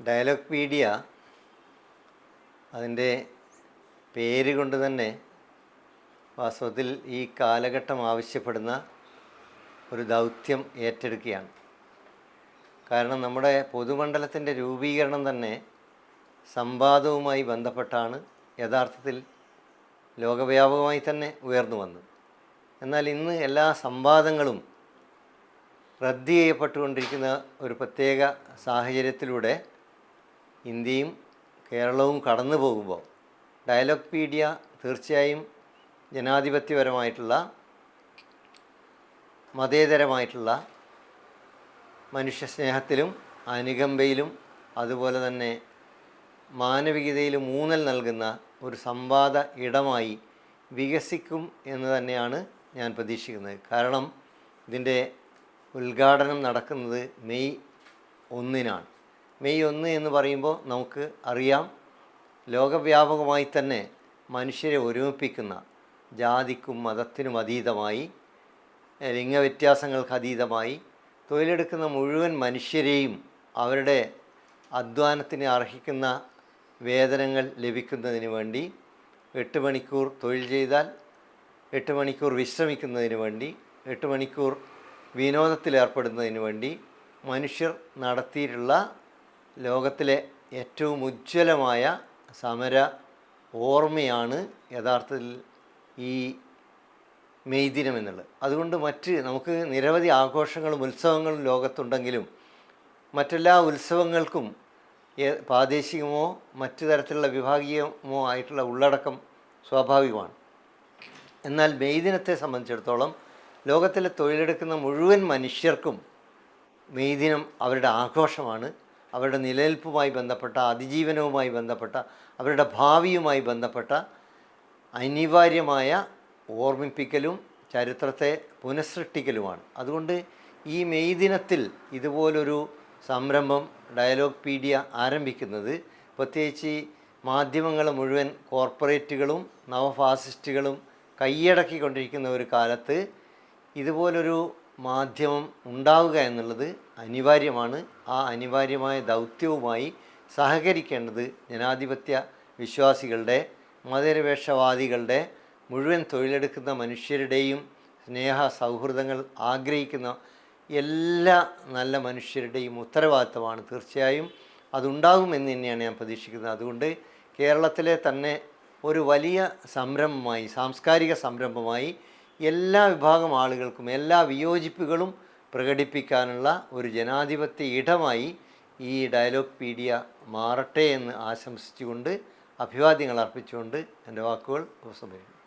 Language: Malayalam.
ഡയലോഗ്പീഡിയ അതിൻ്റെ പേര് കൊണ്ട് തന്നെ വാസ്തവത്തിൽ ഈ കാലഘട്ടം ആവശ്യപ്പെടുന്ന ഒരു ദൗത്യം ഏറ്റെടുക്കുകയാണ്. കാരണം നമ്മുടെ പൊതുമണ്ഡലത്തിൻ്റെ രൂപീകരണം തന്നെ സംവാദവുമായി ബന്ധപ്പെട്ടാണ് യഥാർത്ഥത്തിൽ ലോകവ്യാപകമായി തന്നെ ഉയർന്നു വന്നത്. എന്നാൽ ഇന്ന് എല്ലാ സംവാദങ്ങളും റദ്ദ് ചെയ്യപ്പെട്ടുകൊണ്ടിരിക്കുന്ന ഒരു പ്രത്യേക സാഹചര്യത്തിലൂടെ ഇന്ത്യയും കേരളവും കടന്നു പോകുമ്പോൾ ഡയലോഗ്പീഡിയ തീർച്ചയായും ജനാധിപത്യപരമായിട്ടുള്ള മതേതരമായിട്ടുള്ള മനുഷ്യസ്നേഹത്തിലും അനുകമ്പയിലും അതുപോലെ തന്നെ മാനവികതയിലും ഊന്നൽ നൽകുന്ന ഒരു സംവാദ ഇടമായി വികസിക്കും എന്ന് തന്നെയാണ് ഞാൻ പ്രതീക്ഷിക്കുന്നത്. കാരണം ഇതിൻ്റെ ഉദ്ഘാടനം നടക്കുന്നത് മെയ് 1-നാണ്. മെയ് 1 എന്ന് പറയുമ്പോൾ നമുക്ക് അറിയാം, ലോകവ്യാപകമായി തന്നെ മനുഷ്യരെ ഒരുമിപ്പിക്കുന്ന, ജാതിക്കും മതത്തിനും അതീതമായി, ലിംഗവ്യത്യാസങ്ങൾക്ക് അതീതമായി തൊഴിലെടുക്കുന്ന മുഴുവൻ മനുഷ്യരെയും അവരുടെ അധ്വാനത്തിന് അർഹിക്കുന്ന വേതനങ്ങൾ ലഭിക്കുന്നതിന് വേണ്ടി 8 മണിക്കൂർ തൊഴിൽ ചെയ്താൽ 8 മണിക്കൂർ വിശ്രമിക്കുന്നതിന് വേണ്ടി 8 മണിക്കൂർ വിനോദത്തിലേർപ്പെടുന്നതിന് വേണ്ടി മനുഷ്യർ നടത്തിയിട്ടുള്ള ലോകത്തിലെ ഏറ്റവും ഉജ്ജ്വലമായ സമര ഓർമ്മയാണ് യഥാർത്ഥത്തിൽ ഈ മെയ് ദിനം എന്നുള്ളത്. അതുകൊണ്ട് നമുക്ക് നിരവധി ആഘോഷങ്ങളും ഉത്സവങ്ങളും ലോകത്തുണ്ടെങ്കിലും മറ്റെല്ലാ ഉത്സവങ്ങൾക്കും പ്രാദേശികമോ മറ്റു തരത്തിലുള്ള വിഭാഗീയമോ ആയിട്ടുള്ള ഉള്ളടക്കം സ്വാഭാവികമാണ്. എന്നാൽ മെയ് ദിനത്തെ സംബന്ധിച്ചിടത്തോളം ലോകത്തിലെ തൊഴിലെടുക്കുന്ന മുഴുവൻ മനുഷ്യർക്കും മെയ് ദിനം അവരുടെ ആഘോഷമാണ്. അവരുടെ നിലനിൽപ്പുമായി ബന്ധപ്പെട്ട, അതിജീവനവുമായി ബന്ധപ്പെട്ട, അവരുടെ ഭാവിയുമായി ബന്ധപ്പെട്ട അനിവാര്യമായ ഓർമ്മിപ്പിക്കലും ചരിത്രത്തെ പുനഃസൃഷ്ടിക്കലുമാണ്. അതുകൊണ്ട് ഈ മെയ് ദിനത്തിൽ ഇതുപോലൊരു സംരംഭം ഡയലോഗ്പീഡിയ ആരംഭിക്കുന്നത്, പ്രത്യേകിച്ച് മാധ്യമങ്ങൾ മുഴുവൻ കോർപ്പറേറ്റുകളും നവഫാസിസ്റ്റുകളും കൈയടക്കിക്കൊണ്ടിരിക്കുന്ന ഒരു കാലത്ത് ഇതുപോലൊരു മാധ്യമം ഉണ്ടാവുക എന്നുള്ളത് അനിവാര്യമാണ്. ആ അനിവാര്യമായ ദൗത്യവുമായി സഹകരിക്കേണ്ടത് ജനാധിപത്യ വിശ്വാസികളുടെ, മതനിരപേക്ഷവാദികളുടെ, മുഴുവൻ തൊഴിലെടുക്കുന്ന മനുഷ്യരുടെയും, സ്നേഹ സൗഹൃദങ്ങൾ ആഗ്രഹിക്കുന്ന എല്ലാ നല്ല മനുഷ്യരുടെയും ഉത്തരവാദിത്തമാണ്. തീർച്ചയായും അതുണ്ടാകുമെന്ന് തന്നെയാണ് ഞാൻ പ്രതീക്ഷിക്കുന്നത്. അതുകൊണ്ട് കേരളത്തിലെ തന്നെ ഒരു വലിയ സംരംഭമായി, സാംസ്കാരിക സംരംഭമായി എല്ലാ വിഭാഗം ആളുകൾക്കും എല്ലാ വിയോജിപ്പുകളും പ്രകടിപ്പിക്കാനുള്ള ഒരു ജനാധിപത്യ ഇടമായി ഈ ഡയലോഗ്പീഡിയ മാറട്ടെ എന്ന് ആശംസിച്ചുകൊണ്ട്, അഭിവാദ്യങ്ങൾ അർപ്പിച്ചുകൊണ്ട് എൻ്റെ വാക്കുകൾ ഉപസംഹരിക്കുന്നു.